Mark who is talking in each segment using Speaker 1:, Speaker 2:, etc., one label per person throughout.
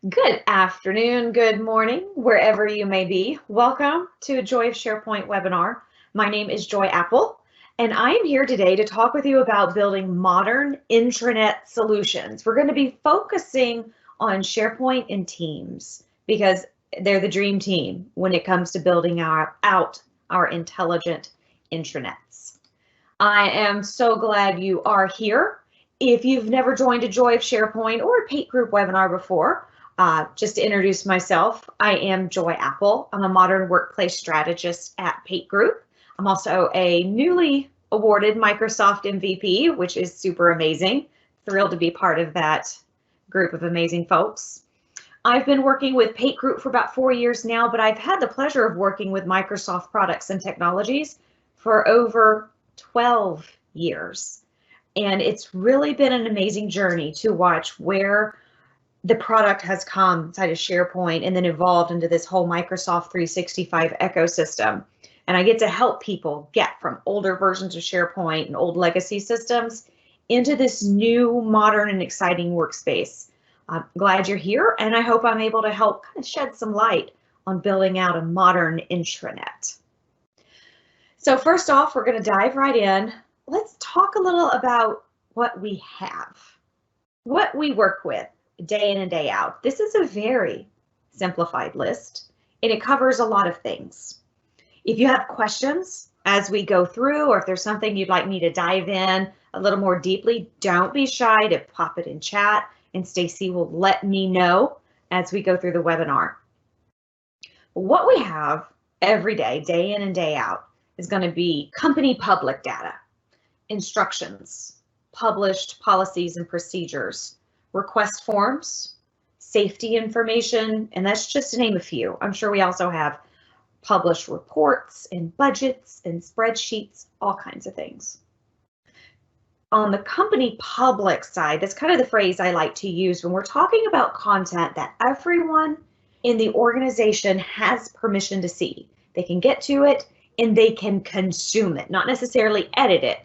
Speaker 1: Good afternoon, good morning, wherever you may be. Welcome to a Joy of SharePoint webinar. My name is Joy Apple, and I am here today to talk with you about building modern intranet solutions. We're going to be focusing on SharePoint and Teams because they're the dream team when it comes to building out our intelligent intranets. I am so glad you are here. If you've never joined a Joy of SharePoint or a Pate Group webinar before, just to introduce myself, I am Joy Apple. I'm a modern workplace strategist at Pate Group. I'm also a newly awarded Microsoft MVP, which is super amazing. Thrilled to be part of that group of amazing folks. I've been working with Pate Group for about 4 years now, but I've had the pleasure of working with Microsoft products and technologies for over 12 years. And it's really been an amazing journey to watch where the product has come inside of SharePoint and then evolved into this whole Microsoft 365 ecosystem. And I get to help people get from older versions of SharePoint and old legacy systems into this new, modern, and exciting workspace. I'm glad you're here, and I hope I'm able to help kind of shed some light on building out a modern intranet. So first off, we're going to dive right in. Let's talk a little about what we have, what we work with day in and day out. This is a very simplified list, and it covers a lot of things. If you have questions as we go through, or if there's something you'd like me to dive in a little more deeply, don't be shy to pop it in chat, and Stacy will let me know as we go through the webinar. What we have every day, day in and day out, is going to be company public data, instructions, published policies and procedures, request forms, safety information, and that's just to name a few. I'm sure we also have published reports and budgets and spreadsheets, all kinds of things. On the company public side, that's kind of the phrase I like to use when we're talking about content that everyone in the organization has permission to see. They can get to it and they can consume it, not necessarily edit it,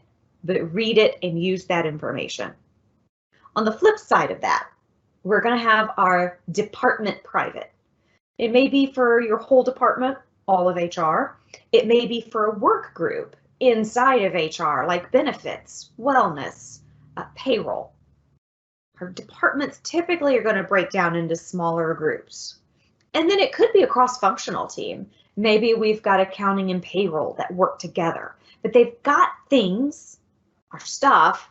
Speaker 1: but read it and use that information. On the flip side of that, we're going to have our department private. It may be for your whole department, all of HR. It may be for a work group inside of HR, like benefits, wellness, payroll. Our departments typically are going to break down into smaller groups. And then it could be a cross-functional team. Maybe we've got accounting and payroll that work together, but they've got things, our stuff,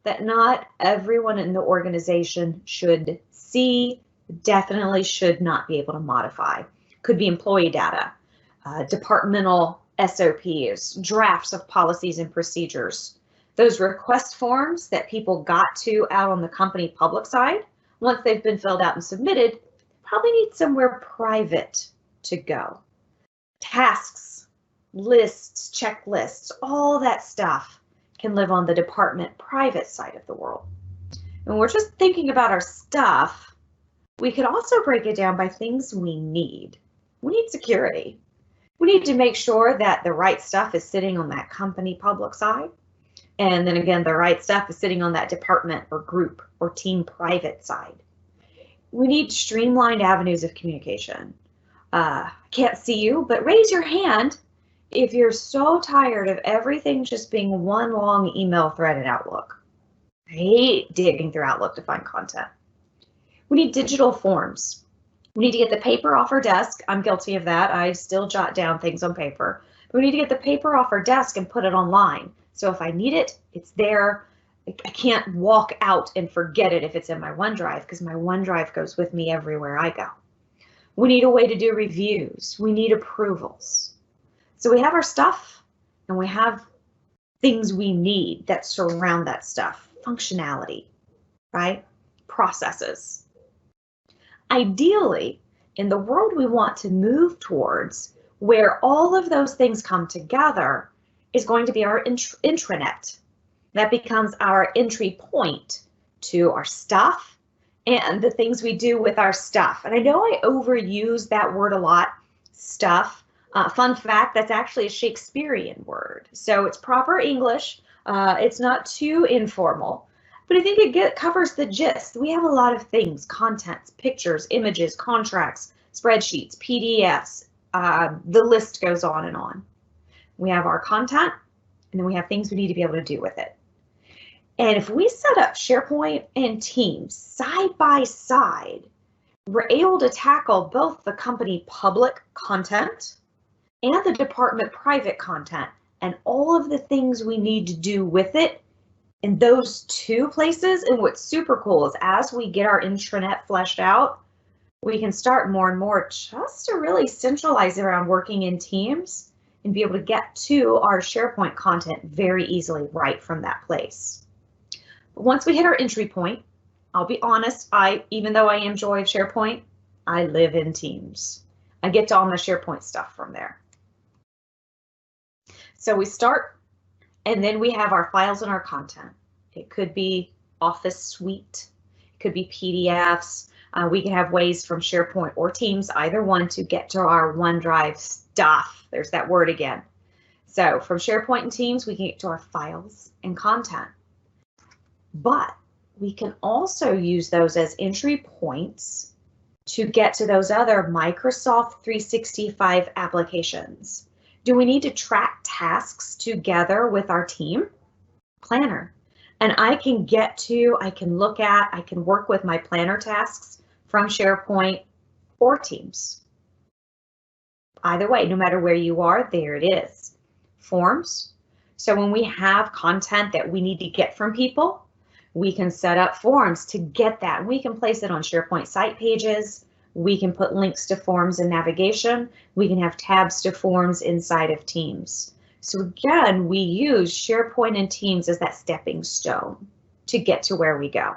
Speaker 1: that not everyone in the organization should see, definitely should not be able to modify. Could be employee data, departmental SOPs, drafts of policies and procedures. Those request forms that people got to out on the company public side, once they've been filled out and submitted, probably need somewhere private to go. Tasks, lists, checklists, all that stuff can live on the department private side of the world. And we're just thinking about our stuff. We could also break it down by things we need. We need security. We need to make sure that the right stuff is sitting on that company public side. And then again, the right stuff is sitting on that department or group or team private side. We need streamlined avenues of communication. Can't see you, but raise your hand if you're so tired of everything just being one long email thread in Outlook. I hate digging through Outlook to find content. We need digital forms. We need to get the paper off our desk. I'm guilty of that. I still jot down things on paper. But we need to get the paper off our desk and put it online. So if I need it, it's there. I can't walk out and forget it if it's in my OneDrive, because my OneDrive goes with me everywhere I go. We need a way to do reviews. We need approvals. So we have our stuff and we have things we need that surround that stuff. Functionality, right? Processes. Ideally, in the world we want to move towards, where all of those things come together, is going to be our intranet. That becomes our entry point to our stuff and the things we do with our stuff. And I know I overuse that word a lot, stuff. Fun fact, that's actually a Shakespearean word. So it's proper English. It's not too informal. but I think it covers the gist. We have a lot of things: contents, pictures, images, contracts, spreadsheets, PDFs. The list goes on and on. We have our content, and then we have things we need to be able to do with it. And if we set up SharePoint and Teams side by side, we're able to tackle both the company public content and the department private content and all of the things we need to do with it in those two places. And what's super cool is as we get our intranet fleshed out, we can start more and more just to really centralize around working in Teams and be able to get to our SharePoint content very easily right from that place. But once we hit our entry point, I'll be honest, even though I am Joy of SharePoint, I live in Teams. I get to all my SharePoint stuff from there. So we start, and then we have our files and our content. It could be Office Suite, it could be PDFs. We can have ways from SharePoint or Teams, either one, to get to our OneDrive stuff. There's that word again. So from SharePoint and Teams, we can get to our files and content. But we can also use those as entry points to get to those other Microsoft 365 applications. Do we need to track tasks together with our team? Planner. And I can look at, I can work with my planner tasks from SharePoint or Teams. Either way, no matter where you are, there it is. Forms. So when we have content that we need to get from people, we can set up forms to get that. We can place it on SharePoint site pages. We can put links to forms in navigation. We can have tabs to forms inside of Teams. So again, we use SharePoint and Teams as that stepping stone to get to where we go.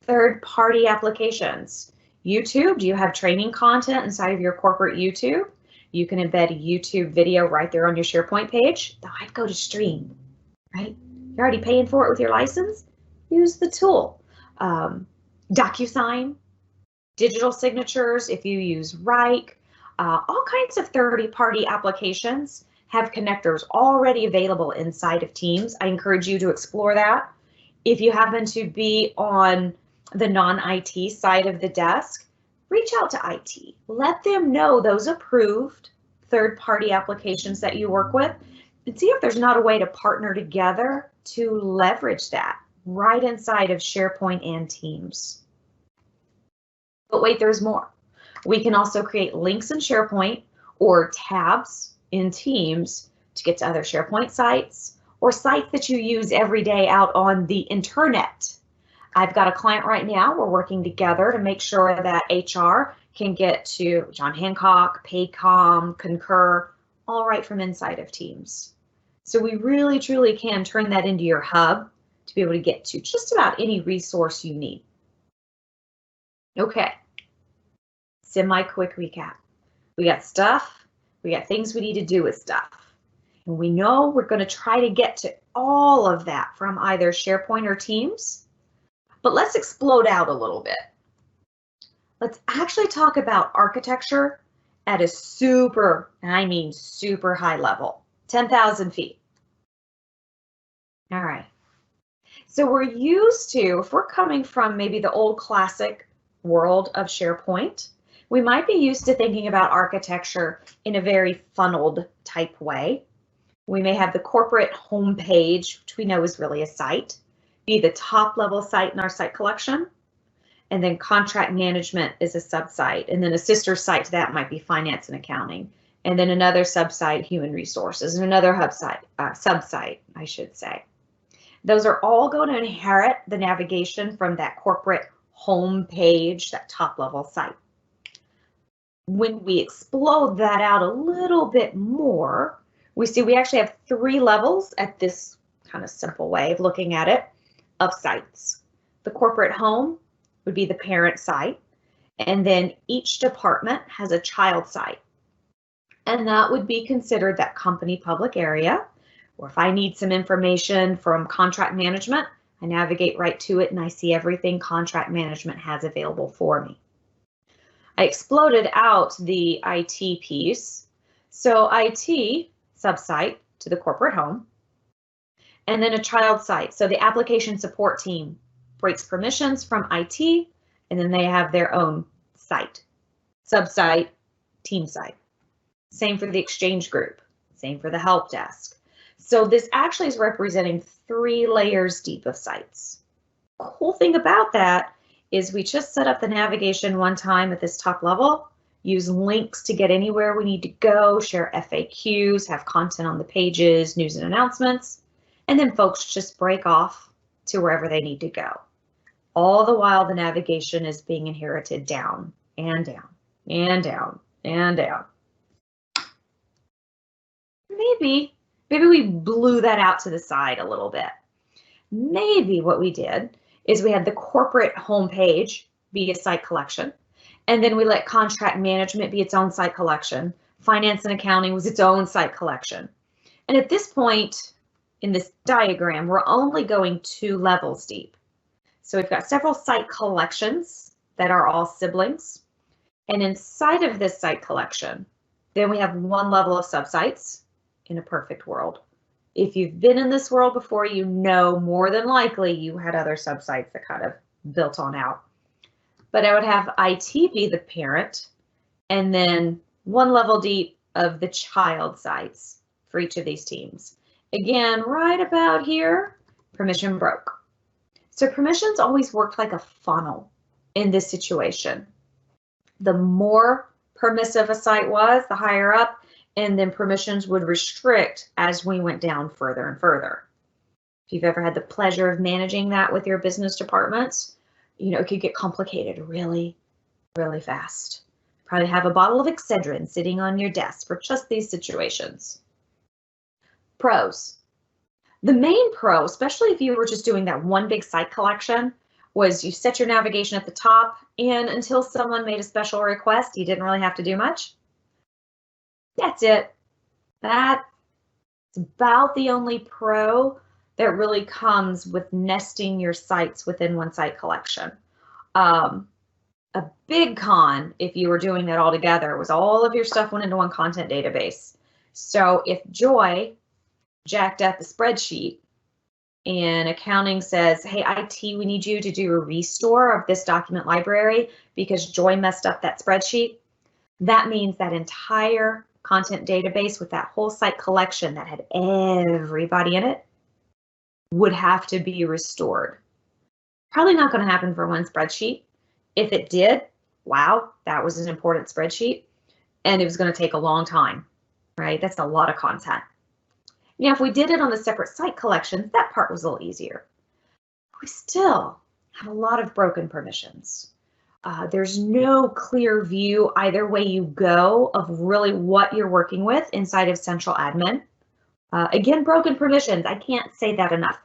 Speaker 1: Third-party applications. YouTube, do you have training content inside of your corporate YouTube? You can embed a YouTube video right there on your SharePoint page. Though I'd go to Stream, right? You're already paying for it with your license. Use the tool. DocuSign, digital signatures, if you use Wrike, all kinds of third-party applications have connectors already available inside of Teams. I encourage you to explore that. If you happen to be on the non-IT side of the desk, reach out to IT. Let them know those approved third-party applications that you work with and see if there's not a way to partner together to leverage that right inside of SharePoint and Teams. But wait, there's more. We can also create links in SharePoint or tabs in Teams to get to other SharePoint sites or sites that you use every day out on the Intranet. I've got a client right now. We're working together to make sure that HR can get to John Hancock, Paycom, Concur, all right from inside of Teams. So we really, truly can turn that into your hub to be able to get to just about any resource you need. Okay, semi-quick recap. We got stuff, we got things we need to do with stuff. And we know we're going to try to get to all of that from either SharePoint or Teams. But let's explode out a little bit. Let's actually talk about architecture at a super, and I mean super high level, 10,000 feet. All right. So we're used to, if we're coming from maybe the old classic world of SharePoint, we might be used to thinking about architecture in a very funneled type way. We may have the corporate homepage, which we know is really a site, be the top level site in our site collection. And then contract management is a sub-site. And then a sister site to that might be finance and accounting. And then another sub-site, human resources, and another sub-site, I should say. Those are all going to inherit the navigation from that corporate home page, that top level site. When we explode that out a little bit more, we see we actually have 3 levels at this kind of simple way of looking at it of sites. The corporate home would be the parent site, and then each department has a child site. And that would be considered that company public area. Or if I need some information from contract management, I navigate right to it and I see everything contract management has available for me. I exploded out the IT piece. So IT, sub-site to the corporate home. and then a child site. So the application support team breaks permissions from IT, and then they have their own site, subsite, team site. Same for the exchange group, same for the help desk. So this actually is representing 3 layers deep of sites. Cool thing about that is we just set up the navigation one time at this top level, use links to get anywhere we need to go, share FAQs, have content on the pages, news and announcements, and then folks just break off to wherever they need to go. All the while the navigation is being inherited down and down and down and down. Maybe we blew that out to the side a little bit. Maybe what we did is we had the corporate homepage be a site collection, and then we let contract management be its own site collection. Finance and accounting was its own site collection. And at this point in this diagram, we're only going 2 levels deep. So we've got several site collections that are all siblings. And inside of this site collection, then we have 1 level of subsites in a perfect world. If you've been in this world before, you know more than likely you had other subsites that kind of built on out. But I would have IT be the parent, and then 1 level deep of the child sites for each of these teams. Again, right about here, permission broke. So permissions always worked like a funnel in this situation. The more permissive a site was, the higher up, and then permissions would restrict as we went down further and further. If you've ever had the pleasure of managing that with your business departments, you know, it could get complicated really, really fast. Probably have a bottle of Excedrin sitting on your desk for just these situations. Pros. The main pro, especially if you were just doing that one big site collection, was you set your navigation at the top, and until someone made a special request, you didn't really have to do much. That's it. That's about the only pro that really comes with nesting your sites within one site collection. A big con, if you were doing that all together, was all of your stuff went into one content database. So if Joy jacked up a spreadsheet and accounting says, hey, IT, we need you to do a restore of this document library because Joy messed up that spreadsheet, that means that entire content database with that whole site collection that had everybody in it would have to be restored. Probably not going to happen for one spreadsheet. If it did, wow, that was an important spreadsheet, and it was going to take a long time, right? That's a lot of content. Now, if we did it on the separate site collections, that part was a little easier. We still have a lot of broken permissions. There's no clear view either way you go of really what you're working with inside of Central Admin. Again, broken permissions, I can't say that enough.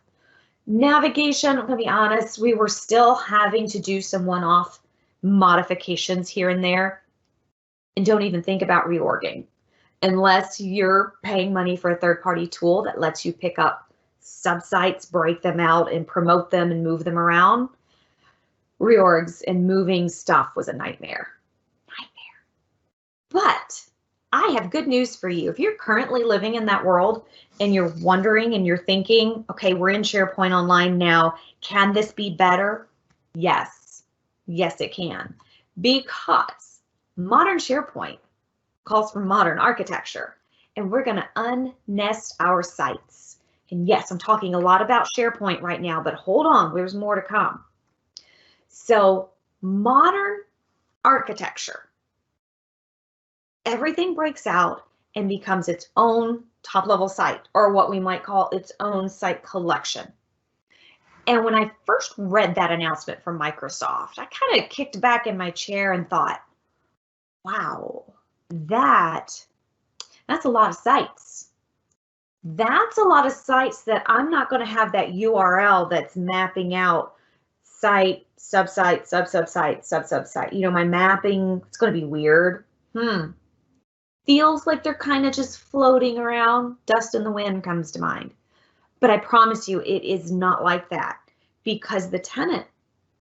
Speaker 1: Navigation, I'm going to be honest, we were still having to do some one-off modifications here and there. And don't even think about reorging unless you're paying money for a third-party tool that lets you pick up subsites, break them out, and promote them and move them around. Reorgs and moving stuff was a nightmare. But I have good news for you. If you're currently living in that world and you're wondering and you're thinking, okay, we're in SharePoint Online now, can this be better? Yes, yes, it can. Because modern SharePoint calls for modern architecture, and we're going to unnest our sites. And yes, I'm talking a lot about SharePoint right now, but hold on, there's more to come. So modern architecture, everything breaks out and becomes its own top-level site, or what we might call its own site collection. And when I first read that announcement from Microsoft, I kind of kicked back in my chair and thought, wow, that's a lot of sites. That's a lot of sites that I'm not going to have that URL that's mapping out site, subsite, sub-subsite, sub-subsite. You know, my mapping, it's going to be weird. Feels like they're kind of just floating around. Dust in the wind comes to mind. But I promise you, it is not like that, because the tenant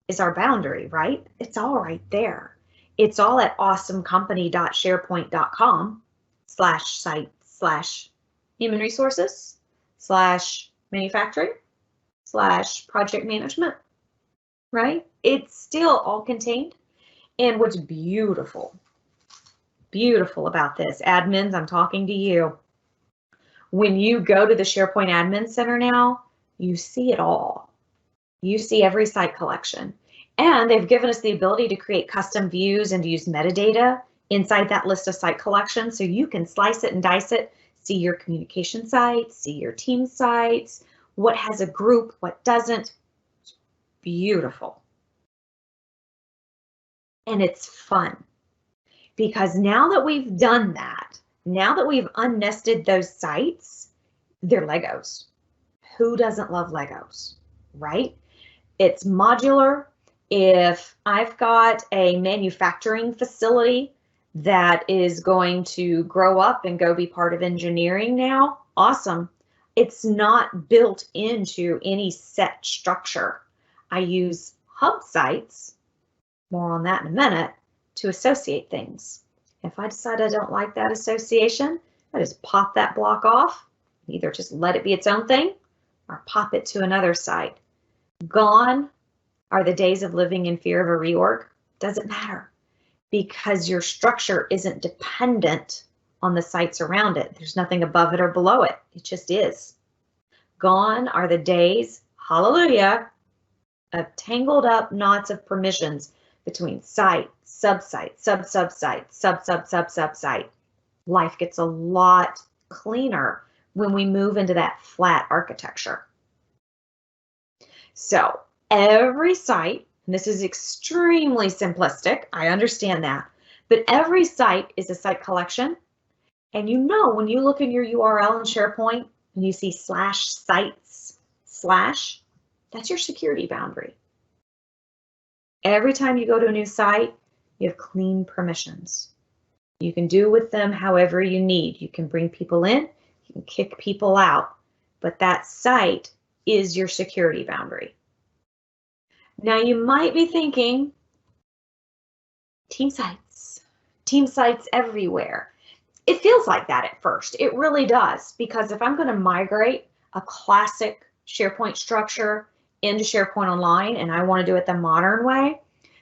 Speaker 1: is our boundary, right? It's all right there. It's all at awesomecompany.sharepoint.com/site/human resources/ manufacturing / project management, right? It's still all contained. And what's beautiful about this, admins, I'm talking to you. When you go to the SharePoint Admin Center now, you see it all. You see every site collection. And they've given us the ability to create custom views and to use metadata inside that list of site collections, so you can slice it and dice it, see your communication sites, see your team sites, what has a group, what doesn't. It's beautiful. And it's fun, because now that we've done that, now that we've unnested those sites, they're Legos. Who doesn't love Legos, right? It's modular. If I've got a manufacturing facility that is going to grow up and go be part of engineering now, awesome. It's not built into any set structure. I use hub sites, more on that in a minute, to associate things. If I decide I don't like that association, I just pop that block off, either just let it be its own thing or pop it to another site. Gone are the days of living in fear of a reorg. Doesn't matter, because your structure isn't dependent on the sites around it. There's nothing above it or below it. It just is. Gone are the days, hallelujah, of tangled up knots of permissions between site, subsite, sub-subsite, sub-sub-sub-sub-site. Life gets a lot cleaner when we move into that flat architecture. So every site, and this is extremely simplistic, I understand that, but every site is a site collection. And you know, when you look in your URL in SharePoint and you see /sites/, that's your security boundary. Every time you go to a new site, you have clean permissions. You can do with them however you need. You can bring people in, you can kick people out, but that site is your security boundary. Now you might be thinking, team sites everywhere. It feels like that at first. It really does, because if I'm going to migrate a classic SharePoint structure into SharePoint Online and I want to do it the modern way,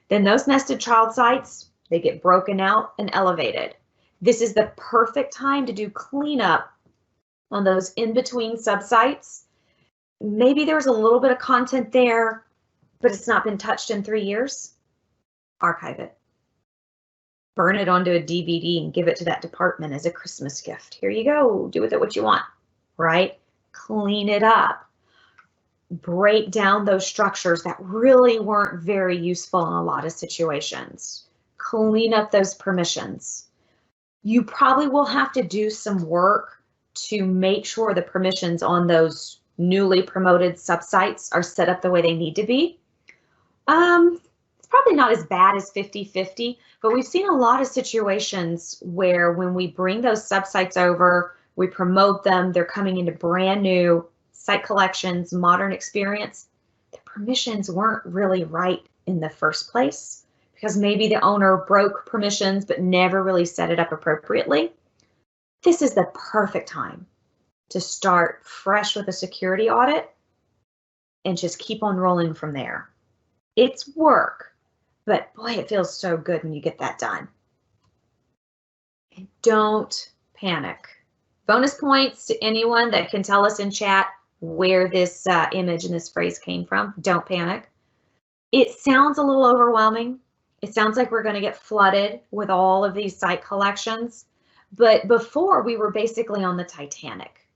Speaker 1: then those nested child sites, they get broken out and elevated. This is the perfect time to do cleanup on those in-between subsites. Maybe there's a little bit of content there, but it's not been touched in 3 years. Archive it. Burn it onto a DVD and give it to that department as a Christmas gift. Here you go, do with it what you want, right? Clean it up. Break down those structures that really weren't very useful in a lot of situations. Clean up those permissions. You probably will have to do some work to make sure the permissions on those newly promoted subsites are set up the way they need to be. It's probably not as bad as 50-50, but we've seen a lot of situations where when we bring those subsites over, we promote them, they're coming into brand new site collections, modern experience, the permissions weren't really right in the first place because maybe the owner broke permissions but never really set it up appropriately. This is the perfect time to start fresh with a security audit and just keep on rolling from there. It's work, but boy, it feels so good when you get that done. And don't panic. Bonus points to anyone that can tell us in chat where this image and this phrase came from. Don't panic. It sounds a little overwhelming. It sounds like we're going to get flooded with all of these site collections. But before, we were basically on the Titanic.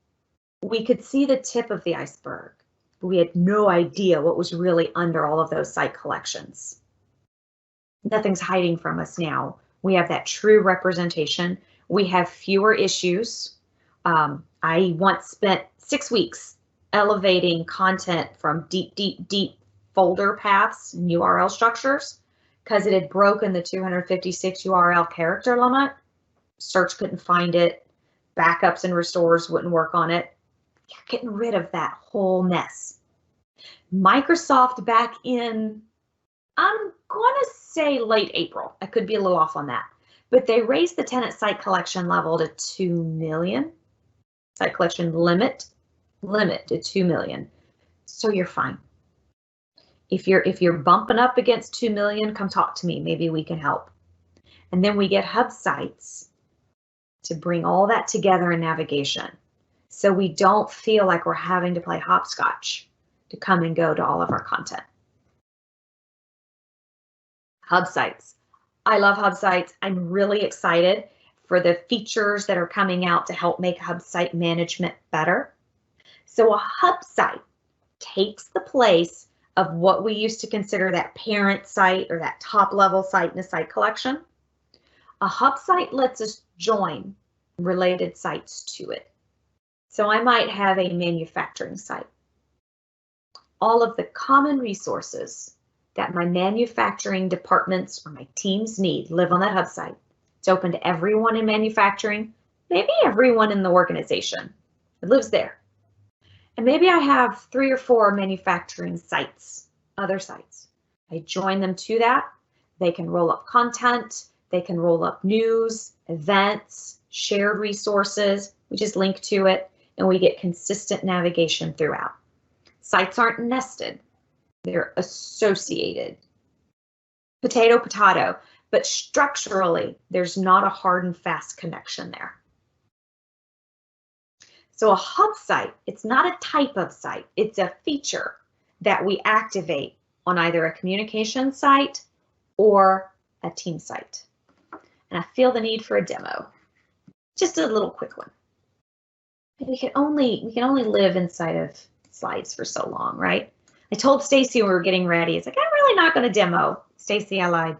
Speaker 1: We could see the tip of the iceberg, but we had no idea what was really under all of those site collections. Nothing's hiding from us now. We have that true representation. We have fewer issues. I once spent 6 weeks elevating content from deep folder paths and URL structures because it had broken the 256 URL character limit. Search couldn't find it. Backups and restores wouldn't work on it. You're getting rid of that whole mess. Microsoft back in, I'm going to say late April. I could be a little off on that. But they raised the tenant site collection level to 2 million. Site collection limit limit to 2 million. So you're fine. If you're bumping up against 2 million, come talk to me. Maybe we can help. And then we get hub sites to bring all that together in navigation. So we don't feel like we're having to play hopscotch to come and go to all of our content. Hub sites. I love hub sites. I'm really excited for the features that are coming out to help make hub site management better. So a hub site takes the place of what we used to consider that parent site or that top level site in a site collection. A hub site lets us join related sites to it. So I might have a manufacturing site. All of the common resources that my manufacturing departments or my teams need live on that hub site. It's open to everyone in manufacturing, maybe everyone in the organization. It lives there. And maybe I have 3 or 4 manufacturing sites, other sites. I join them to that. They can roll up content. They can roll up news, events, shared resources. We just link to it and we get consistent navigation throughout. Sites aren't nested. They're associated. Potato, potato, but structurally, there's not a hard and fast connection there. So a hub site, it's not a type of site, it's a feature that we activate on either a communication site or a team site. And I feel the need for a demo. Just a little quick one. We can only live inside of slides for so long, right? I told Stacy when we were getting ready, it's like, I'm really not going to demo. Stacy, I lied.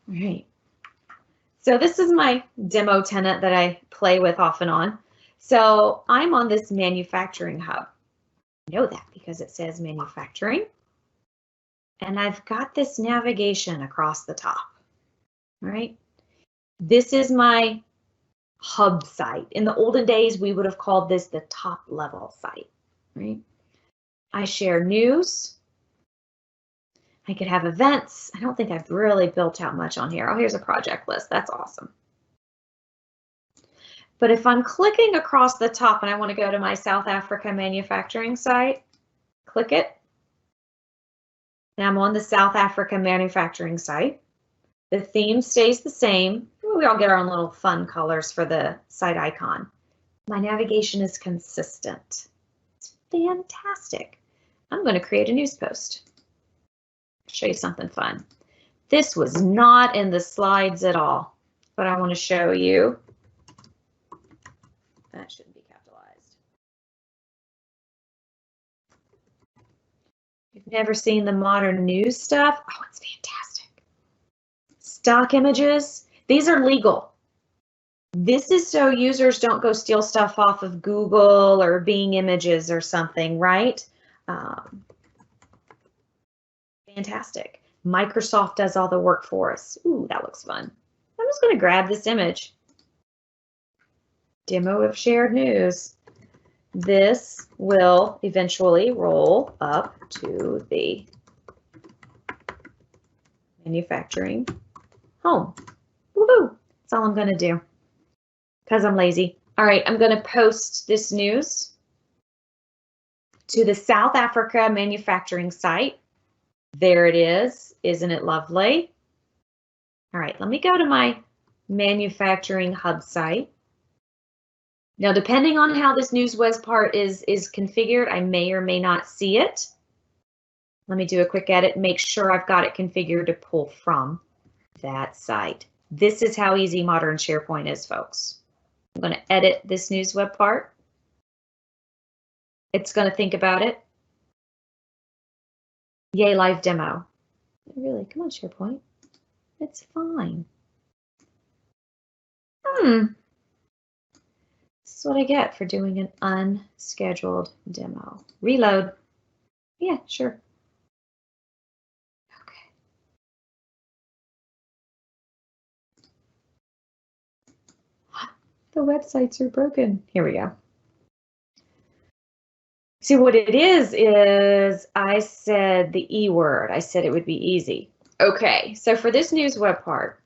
Speaker 1: All right. So this is my demo tenant that I play with off and on. So I'm on this manufacturing hub. I know that because it says manufacturing. And I've got this navigation across the top. All right. This is my hub site. In the olden days, we would have called this the top level site, right? I share news. I could have events. I don't think I've really built out much on here. Oh, here's a project list. That's awesome. But if I'm clicking across the top and I want to go to my South Africa manufacturing site, click it. And I'm on the South Africa manufacturing site. The theme stays the same. We all get our own little fun colors for the site icon. My navigation is consistent. It's fantastic. I'm going to create a news post. Show you something fun. This was not in the slides at all, but I want to show you. That shouldn't be capitalized. You've never seen the modern news stuff? Oh, it's fantastic. Stock images. These are legal. This is so users don't go steal stuff off of Google or Bing Images or something, right? Fantastic. Microsoft does all the work for us. Ooh, that looks fun. I'm just going to grab this image. Demo of shared news. This will eventually roll up to the manufacturing home. Woohoo! That's all I'm going to do because I'm lazy. All right, I'm going to post this news to the South Africa manufacturing site. There it is. Isn't it lovely? All right, let me go to my manufacturing hub site. Now, depending on how this news web part is configured, I may or may not see it. Let me do a quick edit, make sure I've got it configured to pull from that site. This is how easy Modern SharePoint is, folks. I'm going to edit this news web part. It's going to think about it. Yay, live demo. Really, come on, SharePoint. It's fine. This is what I get for doing an unscheduled demo. Reload. Yeah, sure. Okay. The websites are broken. Here we go. See, what it is I said the E word. I said it would be easy. Okay, so for this news web part,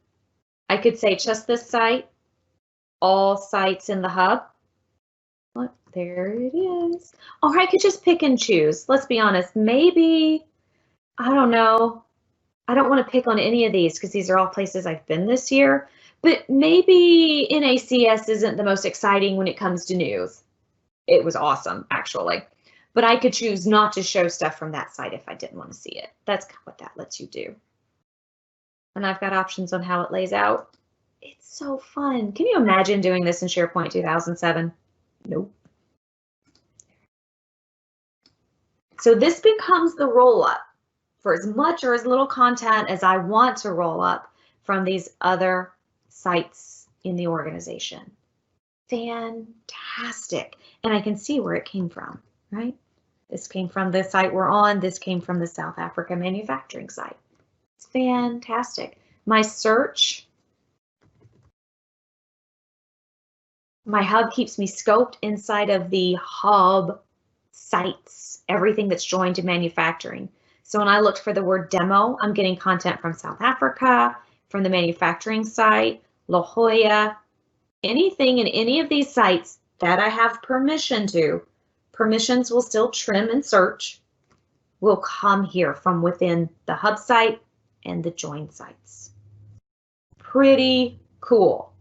Speaker 1: I could say just this site, all sites in the hub. What? There it is. Or I could just pick and choose. Let's be honest. Maybe, I don't know. I don't want to pick on any of these because these are all places I've been this year. But maybe NACS isn't the most exciting when it comes to news. It was awesome, actually. But I could choose not to show stuff from that site if I didn't want to see it. That's what that lets you do. And I've got options on how it lays out. It's so fun. Can you imagine doing this in SharePoint 2007? Nope. So this becomes the roll-up for as much or as little content as I want to roll up from these other sites in the organization. Fantastic. And I can see where it came from, right? This came from the site we're on. This came from the South Africa manufacturing site. It's fantastic. My search, my hub keeps me scoped inside of the hub sites, everything that's joined to manufacturing. So when I looked for the word demo, I'm getting content from South Africa, from the manufacturing site, La Jolla, anything in any of these sites that I have permission to. Permissions will still trim and search, will come here from within the hub site and the join sites. Pretty cool.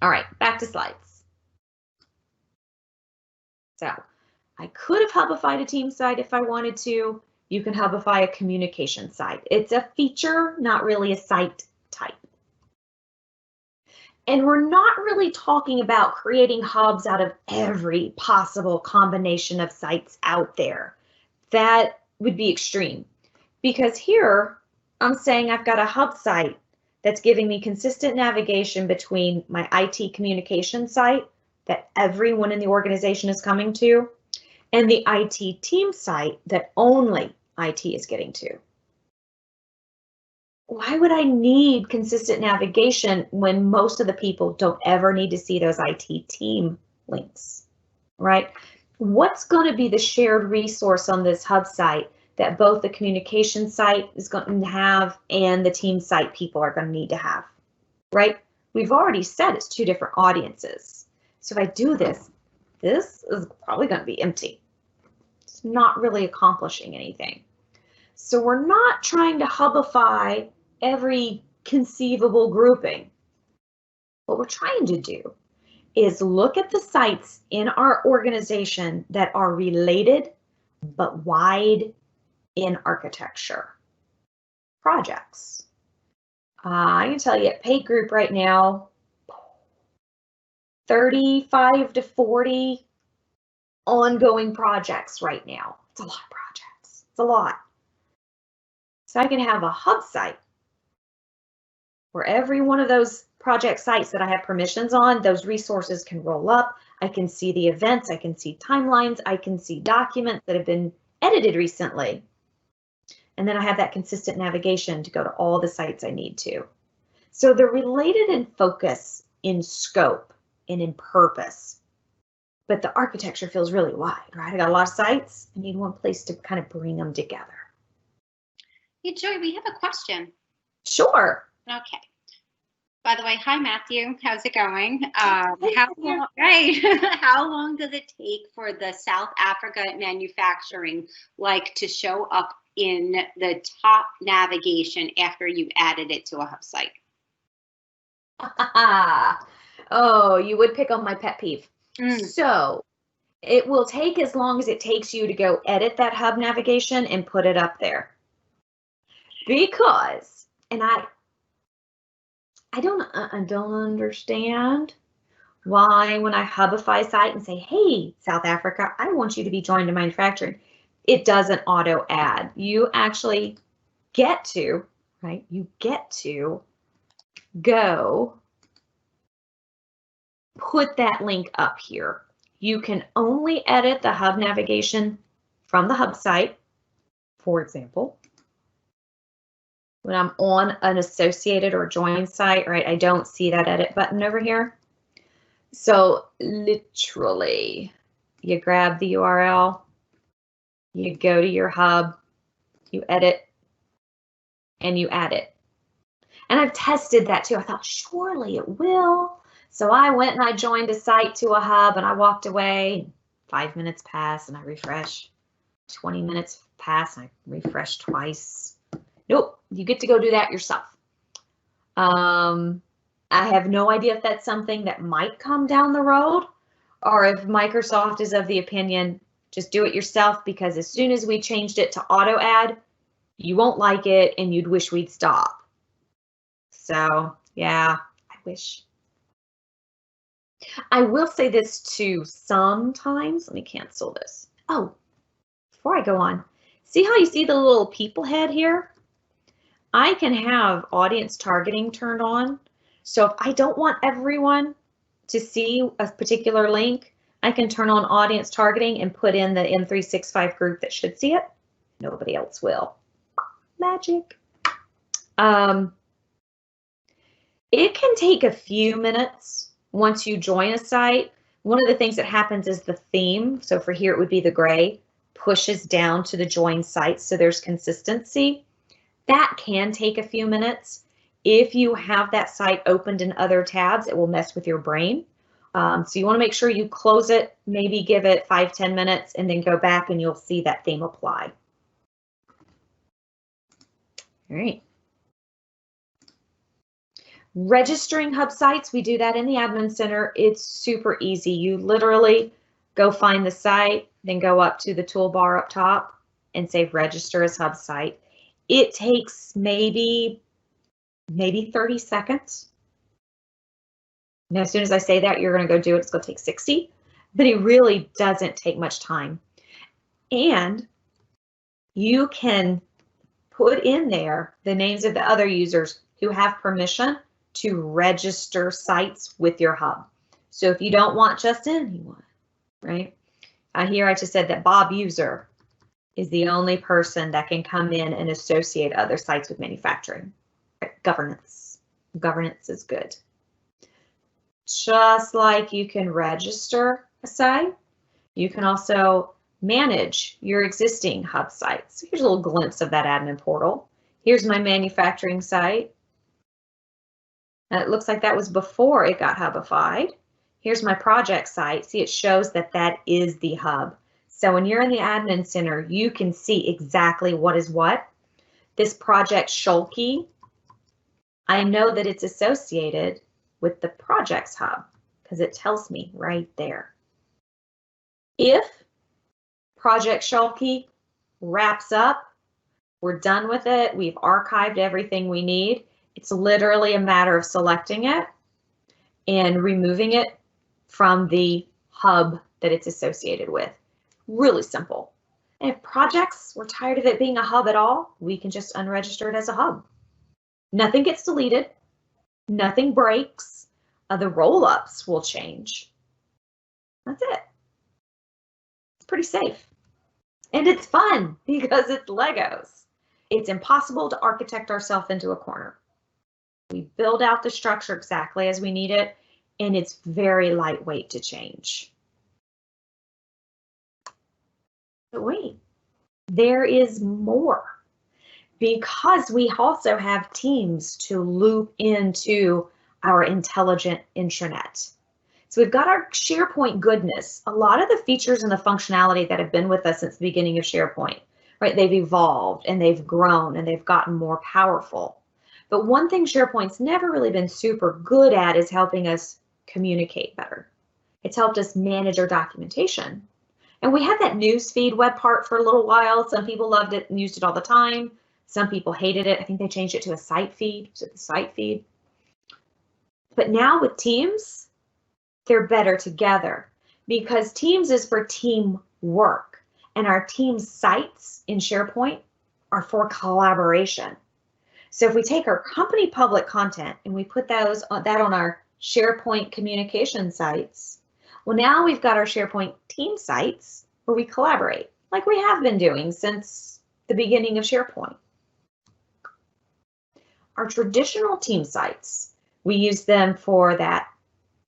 Speaker 1: All right, back to slides. So I could have hubified a team site if I wanted to. You can hubify a communication site. It's a feature, not really a site type. And we're not really talking about creating hubs out of every possible combination of sites out there. That would be extreme. Because here, I'm saying I've got a hub site that's giving me consistent navigation between my IT communication site that everyone in the organization is coming to, and the IT team site that only IT is getting to. Why would I need consistent navigation when most of the people don't ever need to see those IT team links, right? What's going to be the shared resource on this hub site that both the communication site is going to have and the team site people are going to need to have, right? We've already said it's two different audiences. So if I do this, this is probably going to be empty. It's not really accomplishing anything. So we're not trying to hubify every conceivable grouping. What we're trying to do is look at the sites in our organization that are related but wide in architecture. Projects. I can tell you at Paid Group right now, 35 to 40 ongoing projects right now. It's a lot of projects. It's a lot. So I can have a hub site where every one of those project sites that I have permissions on, those resources can roll up. I can see the events, I can see timelines, I can see documents that have been edited recently. And then I have that consistent navigation to go to all the sites I need to. So they're related in focus, in scope, and in purpose. But the architecture feels really wide, right? I got a lot of sites. I need one place to kind of bring them together.
Speaker 2: Hey, Joy, we have a question.
Speaker 1: Sure.
Speaker 2: Okay. By the way, hi, Matthew. How's it going? How long does it take for the South Africa manufacturing to show up in the top navigation after you've added it to a hub site?
Speaker 1: Oh, you would pick on my pet peeve. So it will take as long as it takes you to go edit that hub navigation and put it up there. Because, and I don't understand why when I hubify a site and say, hey, South Africa, I want you to be joined to manufacturing, it doesn't auto add. You actually get to, right? You get to go put that link up here. You can only edit the hub navigation from the hub site, for example. When I'm on an associated or join site, right, I don't see that edit button over here. So literally, you grab the URL, you go to your hub, you edit, and you add it. And I've tested that too. I thought, surely it will. So I went and I joined a site to a hub and I walked away. 5 minutes pass and I refresh. 20 minutes pass and I refresh twice. Nope, you get to go do that yourself. I have no idea if that's something that might come down the road, or if Microsoft is of the opinion, just do it yourself, because as soon as we changed it to auto add, you won't like it and you'd wish we'd stop. So yeah, I wish. I will say this too, sometimes, let me cancel this. Oh, before I go on, see how you see the little people head here? I can have audience targeting turned on. So if I don't want everyone to see a particular link, I can turn on audience targeting and put in the M365 group that should see it. Nobody else will. Magic. It can take a few minutes once you join a site. One of the things that happens is the theme, so for here it would be the gray, pushes down to the join site, so there's consistency. That can take a few minutes. If you have that site opened in other tabs, it will mess with your brain. So you want to make sure you close it, maybe give it 5-10 minutes, and then go back and you'll see that theme apply. All right. Registering hub sites, we do that in the admin center. It's super easy. You literally go find the site, then go up to the toolbar up top and say register as hub site. It takes maybe 30 seconds. Now, as soon as I say that, you're going to go do it. It's going to take 60, but it really doesn't take much time. And you can put in there the names of the other users who have permission to register sites with your hub. So if you don't want just anyone, right? Here I just said that Bob user is the only person that can come in and associate other sites with manufacturing. Governance. Governance is good. Just like you can register a site, you can also manage your existing hub sites. Here's a little glimpse of that admin portal. Here's my manufacturing site. It looks like that was before it got hubified. Here's my project site. See, it shows that that is the hub. So when you're in the admin center, you can see exactly what is what. This project Schulke, I know that it's associated with the projects hub because it tells me right there. If project Schulke wraps up, we're done with it, we've archived everything we need. It's literally a matter of selecting it and removing it from the hub that it's associated with. Really simple. And if projects, we're tired of it being a hub at all, we can just unregister it as a hub. Nothing gets deleted, nothing breaks. The roll-ups will change. That's it. It's pretty safe. And it's fun because it's Legos. It's impossible to architect ourselves into a corner. We build out the structure exactly as we need it, and it's very lightweight to change. But wait, there is more, because we also have Teams to loop into our intelligent intranet. So we've got our SharePoint goodness, a lot of the features and the functionality that have been with us since the beginning of SharePoint, right? They've evolved and they've grown and they've gotten more powerful. But one thing SharePoint's never really been super good at is helping us communicate better. It's helped us manage our documentation. And we had that newsfeed web part for a little while. Some people loved it and used it all the time. Some people hated it. I think they changed it to a site feed. Was it the site feed? But now with Teams, they're better together because Teams is for teamwork, and our Teams sites in SharePoint are for collaboration. So if we take our company public content and we put that on our SharePoint communication sites, well, now we've got our SharePoint team sites where we collaborate, like we have been doing since the beginning of SharePoint. Our traditional team sites, we use them for that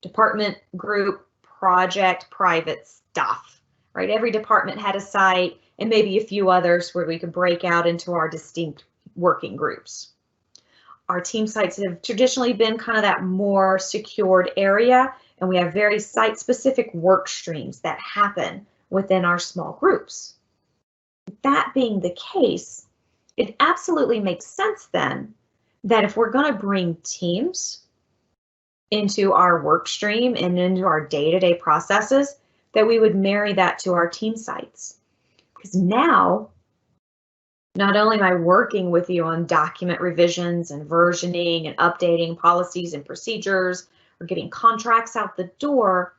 Speaker 1: department, group, project, private stuff, right? Every department had a site and maybe a few others where we could break out into our distinct working groups. Our team sites have traditionally been kind of that more secured area, and we have very site-specific work streams that happen within our small groups. That being the case, it absolutely makes sense then that if we're going to bring Teams into our work stream and into our day-to-day processes, that we would marry that to our team sites. Because now, not only am I working with you on document revisions and versioning and updating policies and procedures, or getting contracts out the door,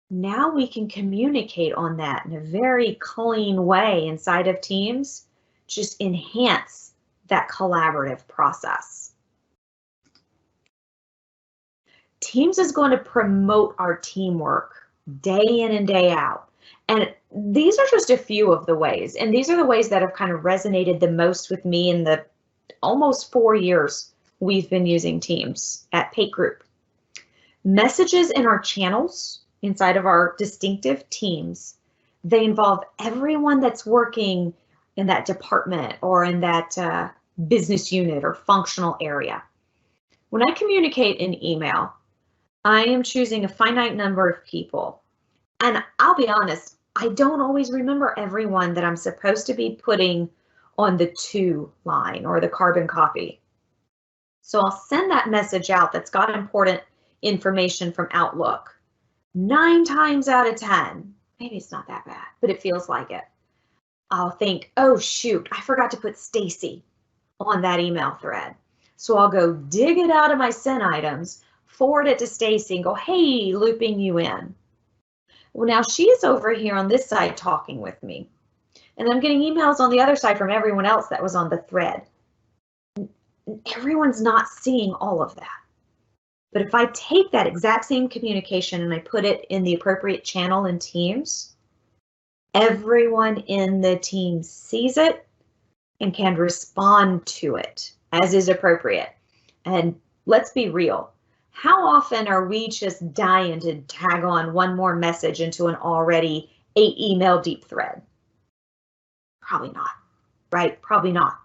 Speaker 1: now we can communicate on that in a very clean way inside of Teams, just enhance that collaborative process. Teams is going to promote our teamwork day in and day out. And these are just a few of the ways. And these are the ways that have kind of resonated the most with me in the almost 4 years we've been using Teams at Pate Group. Messages in our channels inside of our distinctive teams, they involve everyone that's working in that department or in that business unit or functional area. When I communicate in email, I am choosing a finite number of people. And I'll be honest, I don't always remember everyone that I'm supposed to be putting on the to line or the carbon copy. So I'll send that message out that's got important information from Outlook. 9 times out of 10, maybe it's not that bad, but it feels like it. I'll think, oh shoot, I forgot to put Stacy on that email thread. So I'll go dig it out of my sent items, forward it to Stacy and go, hey, looping you in. Well, now she's over here on this side talking with me. And I'm getting emails on the other side from everyone else that was on the thread. Everyone's not seeing all of that. But if I take that exact same communication and I put it in the appropriate channel in Teams, everyone in the team sees it and can respond to it as is appropriate. And let's be real. How often are we just dying to tag on one more message into an already 8 email deep thread? Probably not, right? Probably not.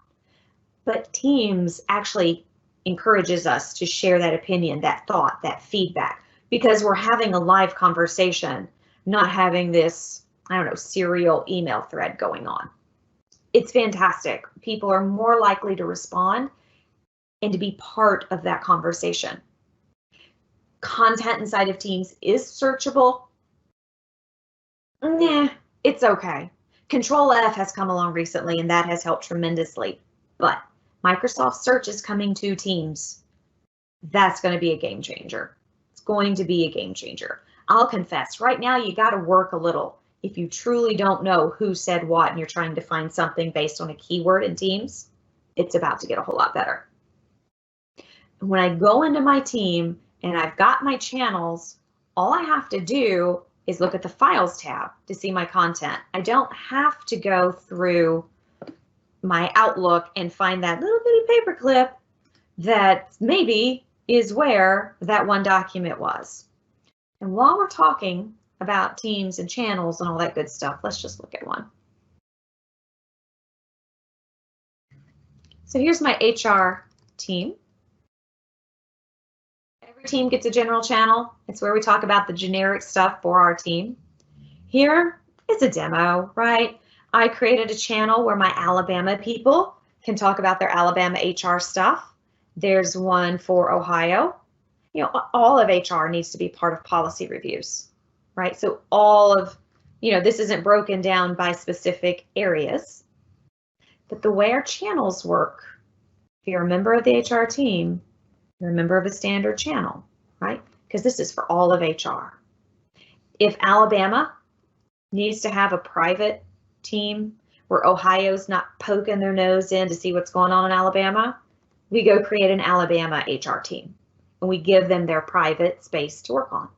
Speaker 1: But Teams actually encourages us to share that opinion, that thought, that feedback, because we're having a live conversation, not having this, I don't know, serial email thread going on. It's fantastic. People are more likely to respond and to be part of that conversation. Content inside of Teams is searchable. Nah, it's okay. Control F has come along recently and that has helped tremendously, but Microsoft Search is coming to Teams. That's going to be a game changer. It's going to be a game changer. I'll confess, right now you got to work a little. If you truly don't know who said what and you're trying to find something based on a keyword in Teams, it's about to get a whole lot better. When I go into my team and I've got my channels, all I have to do is look at the Files tab to see my content. I don't have to go through my Outlook and find that little bitty paperclip that maybe is where that one document was. And while we're talking about teams and channels and all that good stuff, let's just look at one. So here's my HR team. Every team gets a general channel. It's where we talk about the generic stuff for our team. Here is a demo, right? I created a channel where my Alabama people can talk about their Alabama HR stuff. There's one for Ohio. You know, all of HR needs to be part of policy reviews, right? So all of, you know, this isn't broken down by specific areas, but the way our channels work, if you're a member of the HR team, you're a member of a standard channel, right? Because this is for all of HR. If Alabama needs to have a private team where Ohio's not poking their nose in to see what's going on in Alabama, we go create an Alabama HR team and we give them their private space to work on.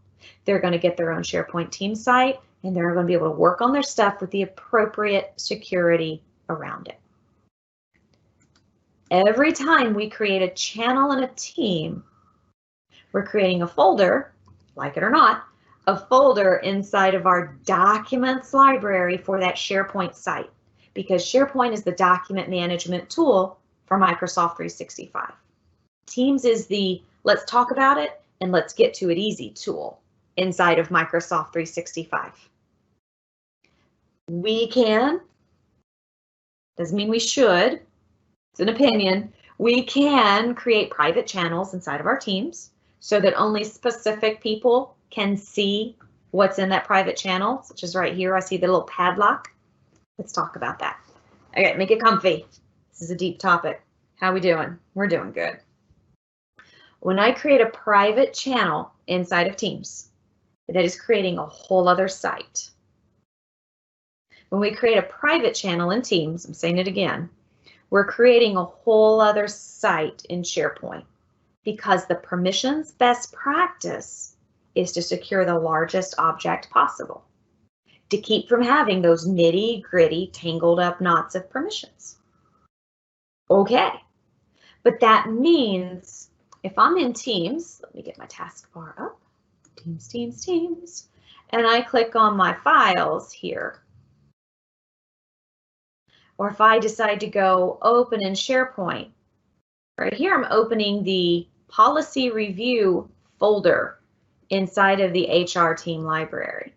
Speaker 1: They're going to get their own SharePoint team site and they're going to be able to work on their stuff with the appropriate security around it. Every time we create a channel and a team, we're creating a folder, like it or not, a folder inside of our documents library for that SharePoint site, because SharePoint is the document management tool for Microsoft 365. Teams is the let's talk about it and let's get to it easy tool inside of Microsoft 365. We can, doesn't mean we should, it's an opinion. We can create private channels inside of our teams so that only specific people can see what's in that private channel, such as right here, I see the little padlock. Let's talk about that. Okay, make it comfy. This is a deep topic. How we doing? We're doing good. When I create a private channel inside of Teams, that is creating a whole other site. When we create a private channel in Teams, I'm saying it again, we're creating a whole other site in SharePoint because the permissions best practice is to secure the largest object possible, to keep from having those nitty-gritty, tangled up knots of permissions. Okay, but that means if I'm in Teams, let me get my taskbar up, Teams, Teams, Teams, and I click on my files here, or if I decide to go open in SharePoint, right here I'm opening the policy review folder inside of the HR team library.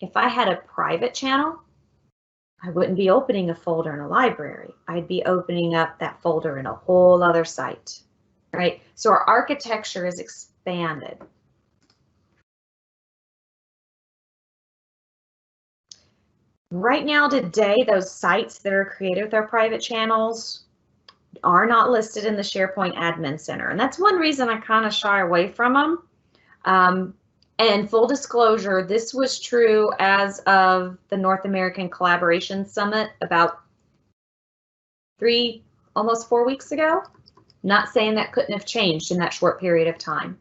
Speaker 1: If I had a private channel, I wouldn't be opening a folder in a library. I'd be opening up that folder in a whole other site, right? So our architecture is expanded. Right now, today, those sites that are created with our private channels are not listed in the SharePoint Admin Center. And that's one reason I kind of shy away from them. And full disclosure, this was true as of the North American Collaboration Summit about almost 4 weeks ago. Not saying that couldn't have changed in that short period of time.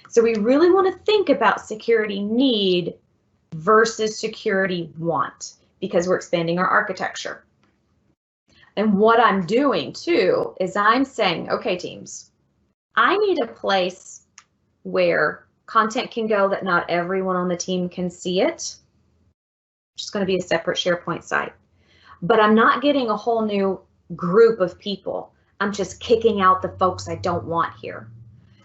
Speaker 1: So we really want to think about security need versus security want, because we're expanding our architecture. And what I'm doing too is I'm saying, okay, teams, I need a place where content can go that not everyone on the team can see it. It's going to be a separate SharePoint site. But I'm not getting a whole new group of people. I'm just kicking out the folks I don't want here.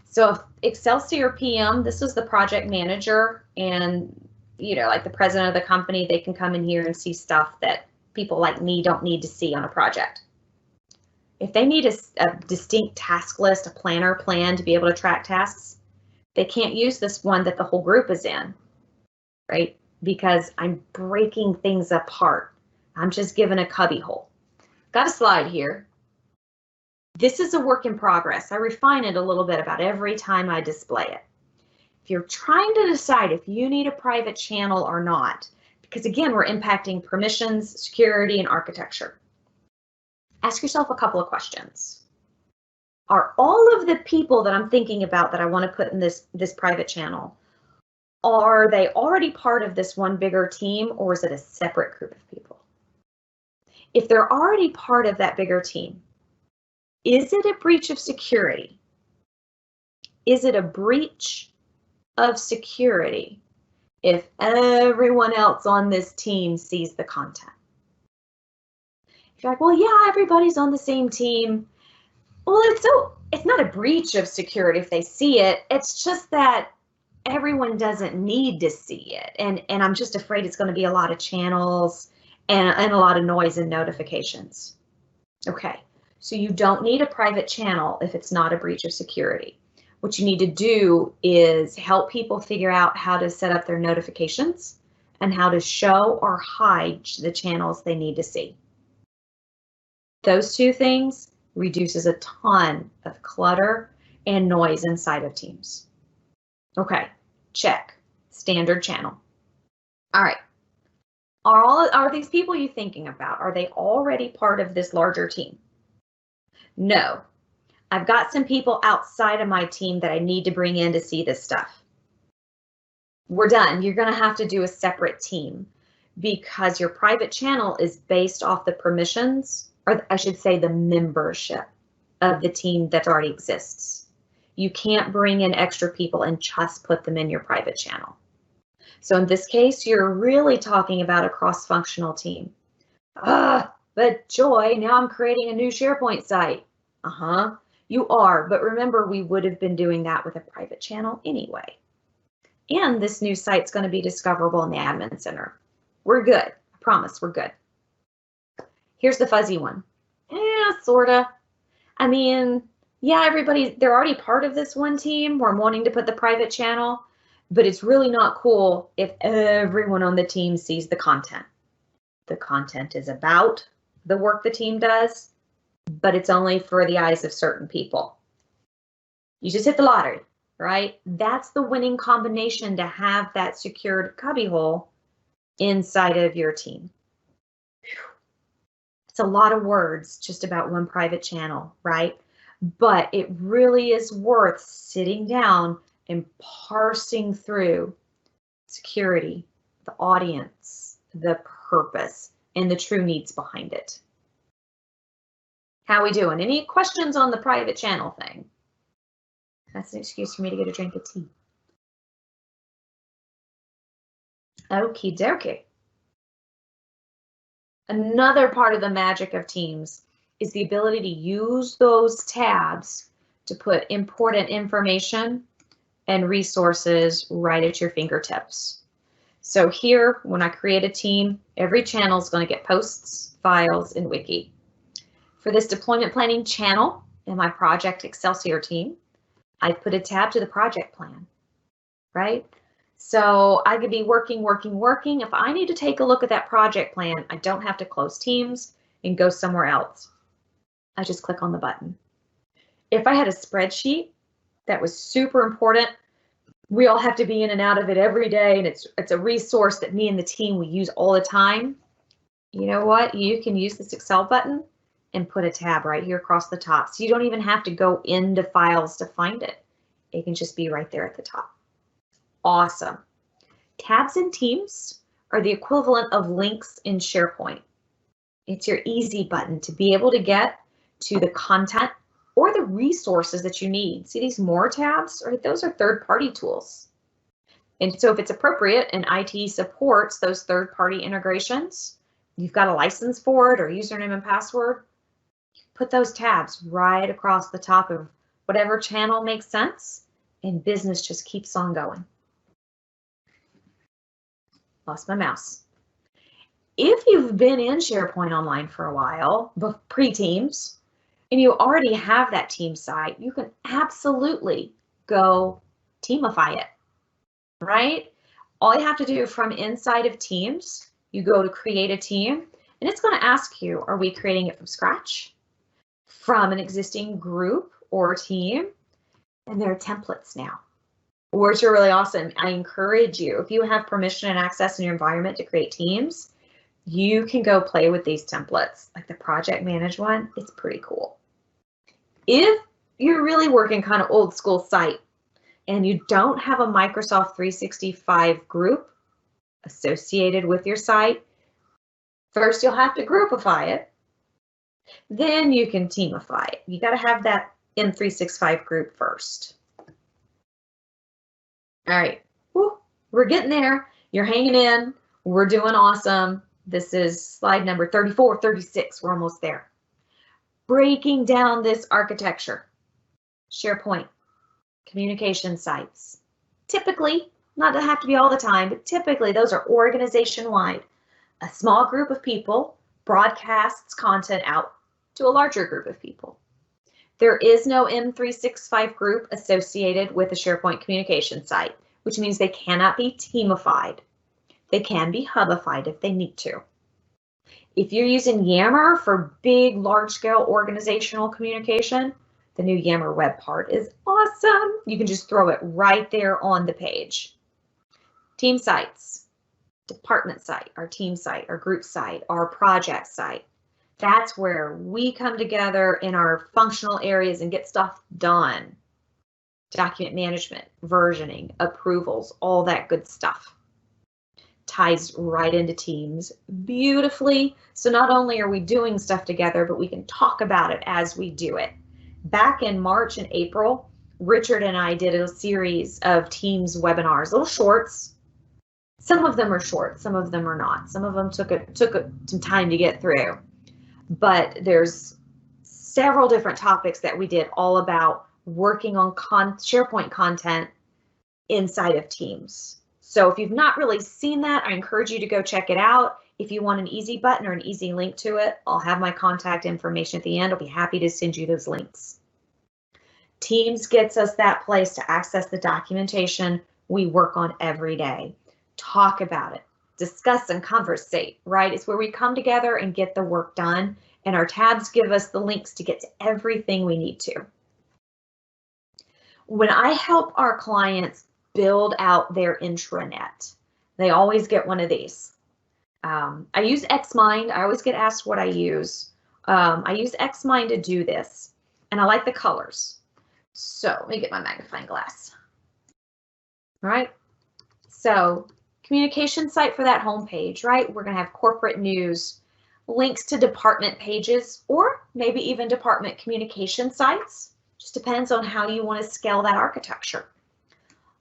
Speaker 1: So if Excelsior PM, this is the project manager, and like the president of the company, they can come in here and see stuff that people like me don't need to see on a project. If they need a distinct task list, a planner plan to be able to track tasks, they can't use this one that the whole group is in, right? Because I'm breaking things apart. I'm just given a cubby hole. Got a slide here. This is a work in progress. I refine it a little bit about every time I display it. If you're trying to decide if you need a private channel or not, because again, we're impacting permissions, security, and architecture, ask yourself a couple of questions. Are all of the people that I'm thinking about that I want to put in this private channel, are they already part of this one bigger team, or is it a separate group of people? If they're already part of that bigger team, is it a breach of security? Is it a breach of security if everyone else on this team sees the content? If you're like, well, yeah, everybody's on the same team. Well, it's not a breach of security if they see it. It's just that everyone doesn't need to see it. And I'm just afraid it's going to be a lot of channels and a lot of noise and notifications. Okay, so you don't need a private channel if it's not a breach of security. What you need to do is help people figure out how to set up their notifications and how to show or hide the channels they need to see. Those two things reduces a ton of clutter and noise inside of Teams. Okay, check. Standard channel. All right. Are these people you thinking about, are they already part of this larger team? No. I've got some people outside of my team that I need to bring in to see this stuff. We're done. You're going to have to do a separate team because your private channel is based off the permissions, or I should say the membership of the team that already exists. You can't bring in extra people and just put them in your private channel. So in this case, you're really talking about a cross-functional team. But Joy, now I'm creating a new SharePoint site. You are, but remember, we would have been doing that with a private channel anyway. And this new site's going to be discoverable in the Admin Center. We're good. I promise we're good. Here's the fuzzy one. Yeah, sorta. I mean, yeah, they're already part of this one team. We're wanting to put the private channel, but it's really not cool if everyone on the team sees the content. The content is about the work the team does, but it's only for the eyes of certain people. You just hit the lottery, right? That's the winning combination to have that secured cubbyhole inside of your team. It's a lot of words just about one private channel, right? But it really is worth sitting down and parsing through security, the audience, the purpose, and the true needs behind it. How we doing? Any questions on the private channel thing? That's an excuse for me to get a drink of tea. Okie dokie. Another part of the magic of Teams is the ability to use those tabs to put important information and resources right at your fingertips. So here, when I create a team, every channel is going to get posts, files, and wiki. For this deployment planning channel in my Project Excelsior team, I put a tab to the project plan, right? So I could be working. If I need to take a look at that project plan, I don't have to close Teams and go somewhere else. I just click on the button. If I had a spreadsheet that was super important, we all have to be in and out of it every day, and it's a resource that me and the team we use all the time. You know what? You can use this Excel button and put a tab right here across the top. So you don't even have to go into files to find it. It can just be right there at the top. Awesome. Tabs in Teams are the equivalent of links in SharePoint. It's your easy button to be able to get to the content or the resources that you need. See these more tabs? Those are third-party tools. And so if it's appropriate and IT supports those third-party integrations, you've got a license for it or username and password, put those tabs right across the top of whatever channel makes sense, and business just keeps on going. Lost my mouse. If you've been in SharePoint Online for a while, pre-Teams, and you already have that team site, you can absolutely go teamify it, right? All you have to do from inside of Teams, you go to create a team, and it's going to ask you, are we creating it from scratch, from an existing group or team? And there are templates now, which are really awesome. I encourage you, if you have permission and access in your environment to create teams, you can go play with these templates. Like the project manage one, it's pretty cool. If you're really working kind of old school site and you don't have a Microsoft 365 group associated with your site, first you'll have to groupify it. Then you can teamify it. You got to have that M365 group first. All right, we're getting there. You're hanging in. We're doing awesome. This is slide number 34, 36. We're almost there. Breaking down this architecture. SharePoint, communication sites. Typically, not to have to be all the time, but typically those are organization-wide. A small group of people broadcasts content out to a larger group of people. There is no M365 group associated with a SharePoint communication site, which means they cannot be teamified. They can be hubified if they need to. If you're using Yammer for big, large-scale organizational communication, the new Yammer web part is awesome. You can just throw it right there on the page. Team sites, department site, our team site, our group site, our project site. That's where we come together in our functional areas and get stuff done. Document management, versioning, approvals, all that good stuff. Ties right into Teams beautifully. So not only are we doing stuff together, but we can talk about it as we do it. Back in March and April, Richard and I did a series of Teams webinars, little shorts. Some of them are short, some of them are not. Some of them took some time to get through. But there's several different topics that we did all about working on SharePoint content inside of Teams. So if you've not really seen that, I encourage you to go check it out. If you want an easy button or an easy link to it, I'll have my contact information at the end. I'll be happy to send you those links. Teams gets us that place to access the documentation we work on every day. Talk about it, discuss and conversate, right? It's where we come together and get the work done, and our tabs give us the links to get to everything we need to. When I help our clients build out their intranet, they always get one of these. I use Xmind. I always get asked what I use. I use Xmind to do this, and I like the colors. So let me get my magnifying glass. All right. So communication site for that home page, right? We're going to have corporate news, links to department pages, or maybe even department communication sites. Just depends on how you want to scale that architecture.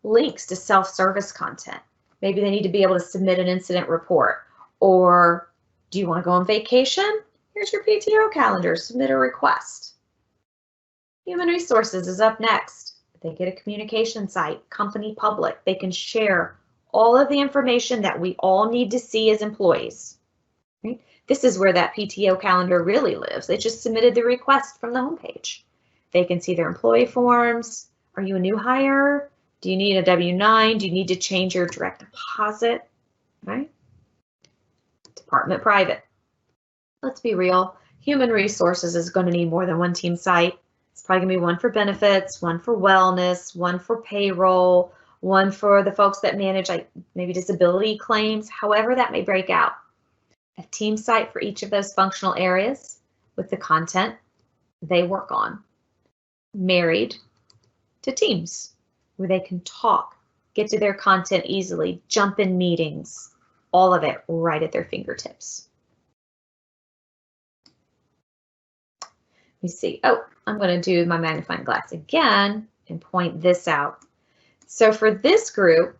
Speaker 1: Links to self-service content. Maybe they need to be able to submit an incident report. Or do you want to go on vacation? Here's your PTO calendar. Submit a request. Human resources is up next. They get a communication site, company public. They can share all of the information that we all need to see as employees. Right? This is where that PTO calendar really lives. They just submitted the request from the homepage. They can see their employee forms. Are you a new hire? Do you need a W-9? Do you need to change your direct deposit? Right? Department private. Let's be real. Human resources is going to need more than one team site. It's probably going to be one for benefits, one for wellness, one for payroll, one for the folks that manage like maybe disability claims, however that may break out. A team site for each of those functional areas with the content they work on. Married to Teams, where they can talk, get to their content easily, jump in meetings, all of it right at their fingertips. Let me see. Oh, I'm going to do my magnifying glass again and point this out. So for this group,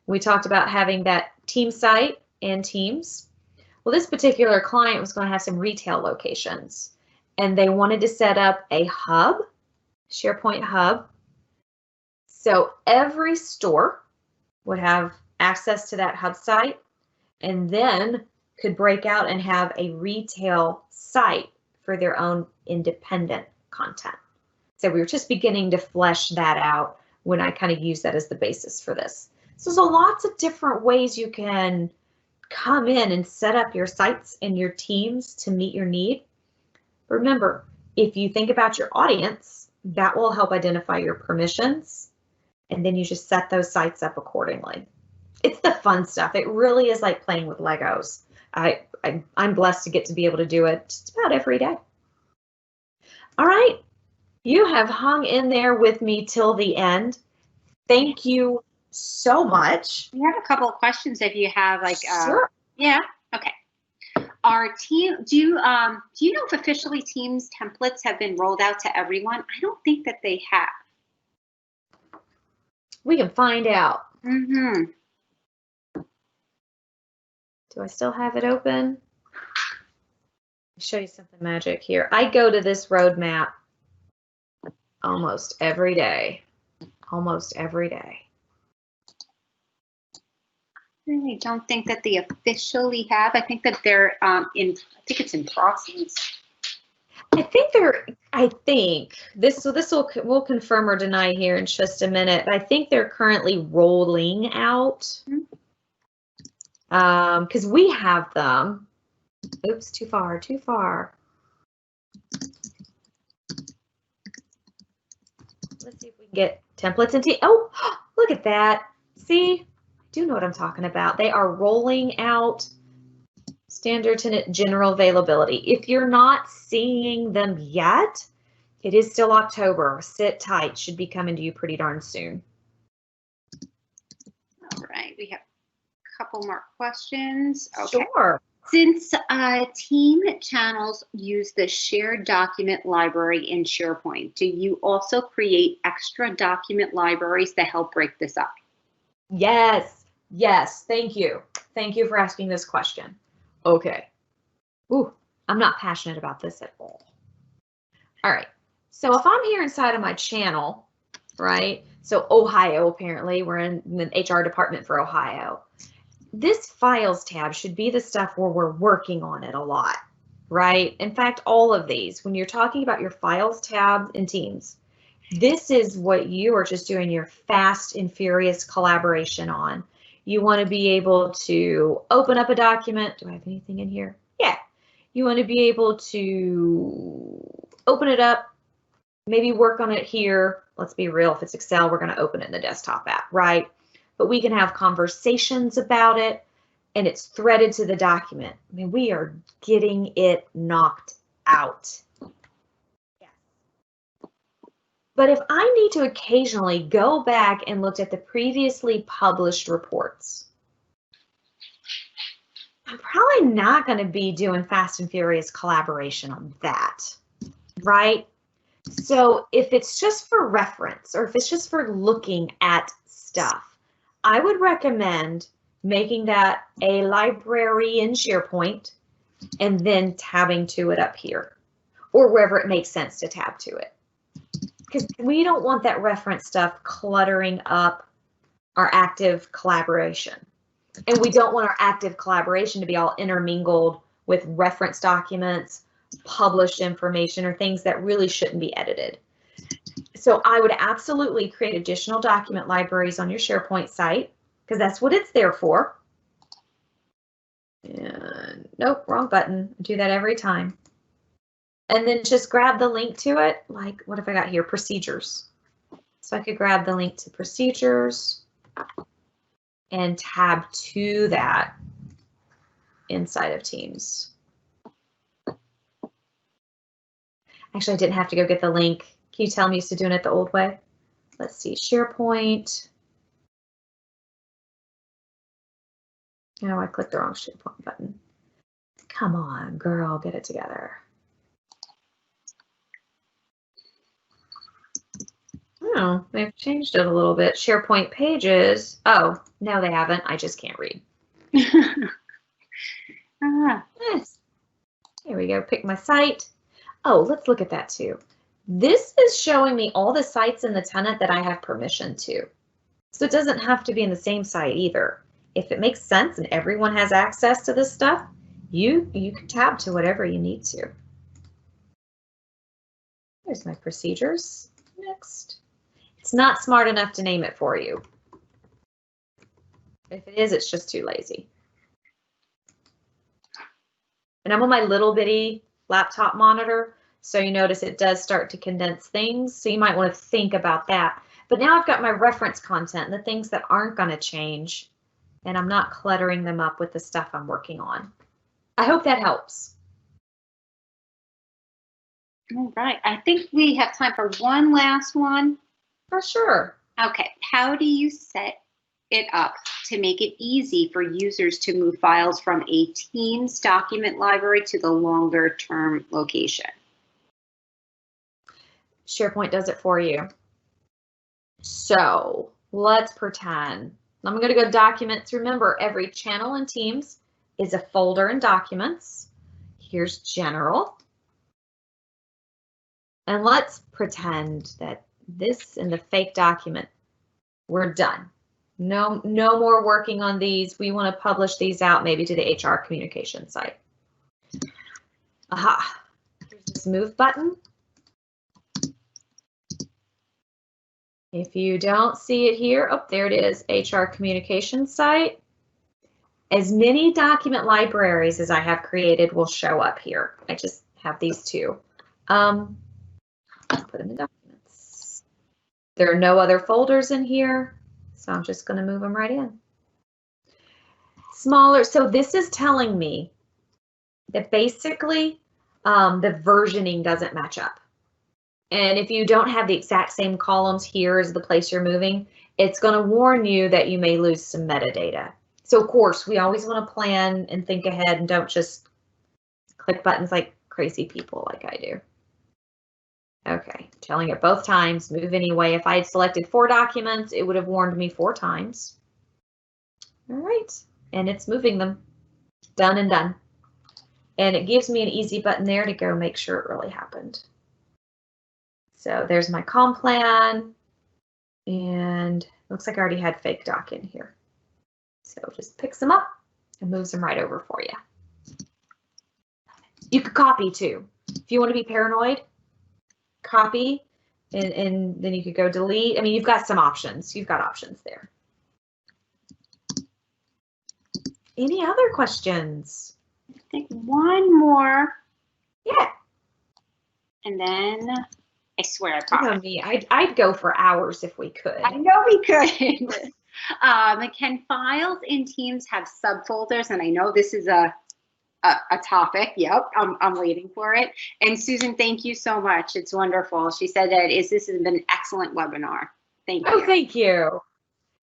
Speaker 1: we talked about having that team site and Teams. Well, this particular client was going to have some retail locations, and they wanted to set up a hub, SharePoint hub. So every store would have access to that hub site and then could break out and have a retail site for their own independent content. So we were just beginning to flesh that out when I kind of use that as the basis for this. So there's lots of different ways you can come in and set up your sites and your teams to meet your need. Remember, if you think about your audience, that will help identify your permissions, and then you just set those sites up accordingly. It's the fun stuff. It really is like playing with Legos. I'm blessed to get to be able to do it just about every day. All right, you have hung in there with me till the end. Thank you so much.
Speaker 2: We have a couple of questions if you have like.
Speaker 1: Sure.
Speaker 2: Yeah. Okay. Our team. Do you know if officially Teams templates have been rolled out to everyone? I don't think that they have.
Speaker 1: We can find out.
Speaker 2: Mm-hmm.
Speaker 1: Do I still have it open? I'll show you something magic here. I go to this roadmap almost every day. Almost every day.
Speaker 2: I really don't think that they officially have. I think that they're I think it's in process. We'll confirm or deny here in just a minute, but I think they're currently rolling out. Because we have them. Oops, too far. Let's see if we can get templates into. Oh, look at that. See, I do know what I'm talking about. They are rolling out standard to general availability. If you're not seeing them yet, it is still October. Sit tight. Should be coming to you pretty darn soon. All right, we have a couple more questions. Okay.
Speaker 1: Sure.
Speaker 2: Since team channels use the shared document library in SharePoint, do you also create extra document libraries to help break this up?
Speaker 1: Yes, thank you. Thank you for asking this question. Okay. Ooh, I'm not passionate about this at all. All right, so if I'm here inside of my channel, right?
Speaker 2: So Ohio, apparently, we're in the HR department for Ohio. This Files tab should be the stuff where we're working on it a lot, right? In fact, all of these, when you're talking about your Files tab in Teams, this is what you are just doing your fast and furious collaboration on. You want to be able to open up a document. Do I have anything in here? Yeah. You want to be able to open it up, maybe work on it here. Let's be real, if it's Excel, we're going to open it in the desktop app, right? But we can have conversations about it, and it's threaded to the document. I mean, we are getting it knocked out. Yeah. But if I need to occasionally go back and look at the previously published reports, I'm probably not going to be doing fast and furious collaboration on that, right? So if it's just for reference, or if it's just for looking at stuff, I would recommend making that a library in SharePoint and then tabbing to it up here, or wherever it makes sense to tab to it. Because we don't want that reference stuff cluttering up our active collaboration. And we don't want our active collaboration to be all intermingled with reference documents, published information, or things that really shouldn't be edited. So I would absolutely create additional document libraries on your SharePoint site, because that's what it's there for. And nope, wrong button. Do that every time. And then just grab the link to it. Like, what have I got here? Procedures. So I could grab the link to procedures and tab to that inside of Teams. Actually, I didn't have to go get the link. Can you tell me used to doing it the old way? Let's see, SharePoint. Oh, I clicked the wrong SharePoint button. Come on, girl, get it together. Oh, they've changed it a little bit. SharePoint pages. Oh, no, they haven't. I just can't read. Yes. Here we go. Pick my site. Oh, let's look at that too. This is showing me all the sites in the tenant that I have permission to. So it doesn't have to be in the same site either. If it makes sense and everyone has access to this stuff, you can tab to whatever you need to. There's my procedures. Next. It's not smart enough to name it for you. If it is, it's just too lazy. And I'm on my little bitty laptop monitor, so you notice it does start to condense things, so you might want to think about that. But now I've got my reference content, the things that aren't going to change, and I'm not cluttering them up with the stuff I'm working on. I hope that helps.
Speaker 3: All right, I think we have time for one last one.
Speaker 2: For sure.
Speaker 3: Okay, how do you set it up to make it easy for users to move files from a Teams document library to the longer term location?
Speaker 2: SharePoint does it for you. So let's pretend. I'm going to go documents. Remember, every channel in Teams is a folder in documents. Here's general. And let's pretend that this and the fake document, we're done. No more working on these. We want to publish these out maybe to the HR communication site. Aha, here's this move button. If you don't see it here, oh, there it is, HR communication site. As many document libraries as I have created will show up here. I just have these two. Let's put them in documents. There are no other folders in here, so I'm just going to move them right in. Smaller, so this is telling me that basically the versioning doesn't match up. And if you don't have the exact same columns here as the place you're moving, it's going to warn you that you may lose some metadata. So of course, we always want to plan and think ahead and don't just click buttons like crazy people like I do. Okay, telling it both times, move anyway. If I had selected 4 documents, it would have warned me 4 times. All right, and it's moving them. Done and done. And it gives me an easy button there to go make sure it really happened. So there's my comm plan.
Speaker 1: And looks like I already had fake doc in here. So just picks them up and moves them right over for you. You could copy too. If you want to be paranoid, copy, and then you could go delete. I mean, you've got some options. You've got options there. Any other questions?
Speaker 3: I think one more.
Speaker 1: Yeah.
Speaker 3: And then I swear I
Speaker 1: You
Speaker 3: promise.
Speaker 1: know me, I'd go for hours if we could.
Speaker 3: I know we could. Can files in Teams have subfolders? And I know this is a topic. Yep, I'm waiting for it. And Susan, thank you so much. It's wonderful. She said that this has been an excellent webinar. Thank you.
Speaker 1: Oh, thank you.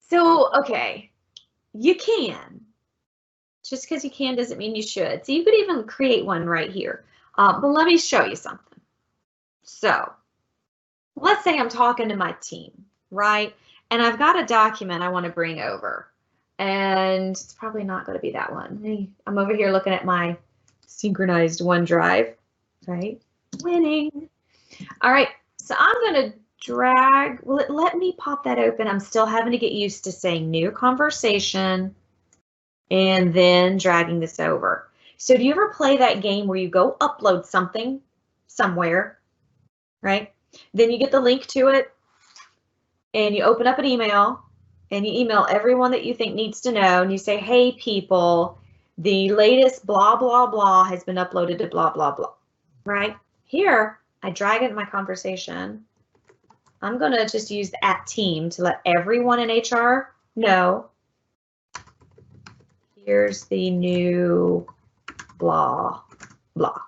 Speaker 1: So, okay, you can. Just because you can doesn't mean you should. So you could even create one right here. But let me show you something. So let's say I'm talking to my team, right? And I've got a document I want to bring over. And it's probably not going to be that one. I'm over here looking at my synchronized OneDrive, right? Winning. All right, so I'm going to drag, well, let me pop that open. I'm still having to get used to saying new conversation and then dragging this over. So do you ever play that game where you go upload something somewhere, right? Then you get the link to it and you open up an email and you email everyone that you think needs to know and you say, hey people, the latest blah, blah, blah has been uploaded to blah, blah, blah, right? Here, I drag it in my conversation. I'm gonna just use the @team to let everyone in HR know. Here's the new blah, blah,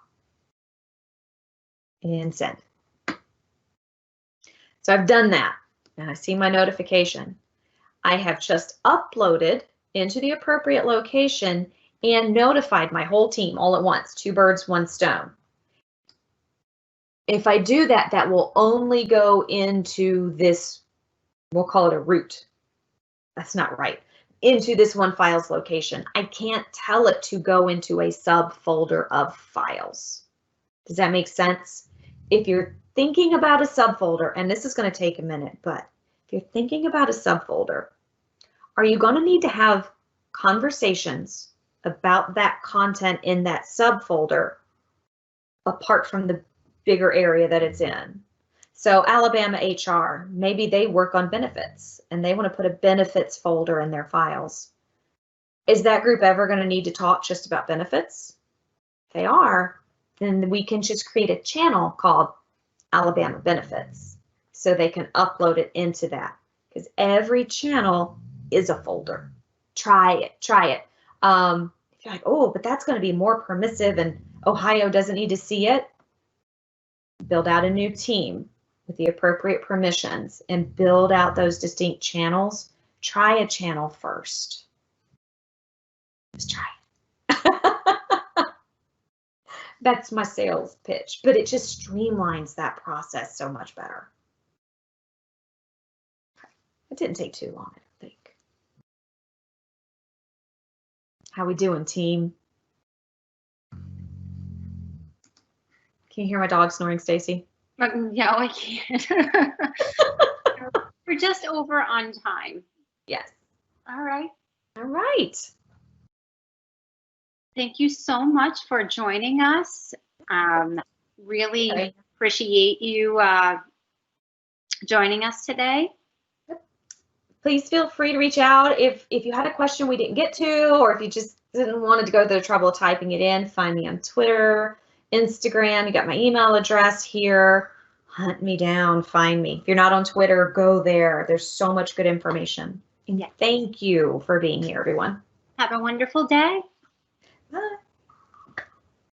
Speaker 1: and send. So I've done that, and I see my notification. I have just uploaded into the appropriate location and notified my whole team all at once, 2 birds, 1 stone. If I do that, that will only go into this, we'll call it a root. That's not right. Into this one file's location. I can't tell it to go into a subfolder of files. Does that make sense? If you're thinking about a subfolder, and this is going to take a minute, but if you're thinking about a subfolder, are you going to need to have conversations about that content in that subfolder apart from the bigger area that it's in? So Alabama HR, maybe they work on benefits and they want to put a benefits folder in their files. Is that group ever going to need to talk just about benefits? If they are, then we can just create a channel called Alabama Benefits so they can upload it into that, because every channel is a folder. Try it, try it. If you're like, oh, but that's going to be more permissive and Ohio doesn't need to see it, build out a new team with the appropriate permissions and build out those distinct channels. Try a channel first. Just try it. That's my sales pitch, but it just streamlines that process so much better. It didn't take too long, I don't think. How we doing, team? Can you hear my dog snoring, Stacy?
Speaker 3: No, I can't. We're just over on time.
Speaker 1: Yes.
Speaker 3: All right.
Speaker 1: All right.
Speaker 3: Thank you so much for joining us. Really appreciate you joining us today.
Speaker 1: Please feel free to reach out if you had a question we didn't get to, or if you just didn't want to go through the trouble of typing it in. Find me on Twitter, Instagram. You got my email address here. Hunt me down, find me. If you're not on Twitter, go there. There's so much good information. And thank you for being here, everyone.
Speaker 3: Have a wonderful day.
Speaker 1: Bye.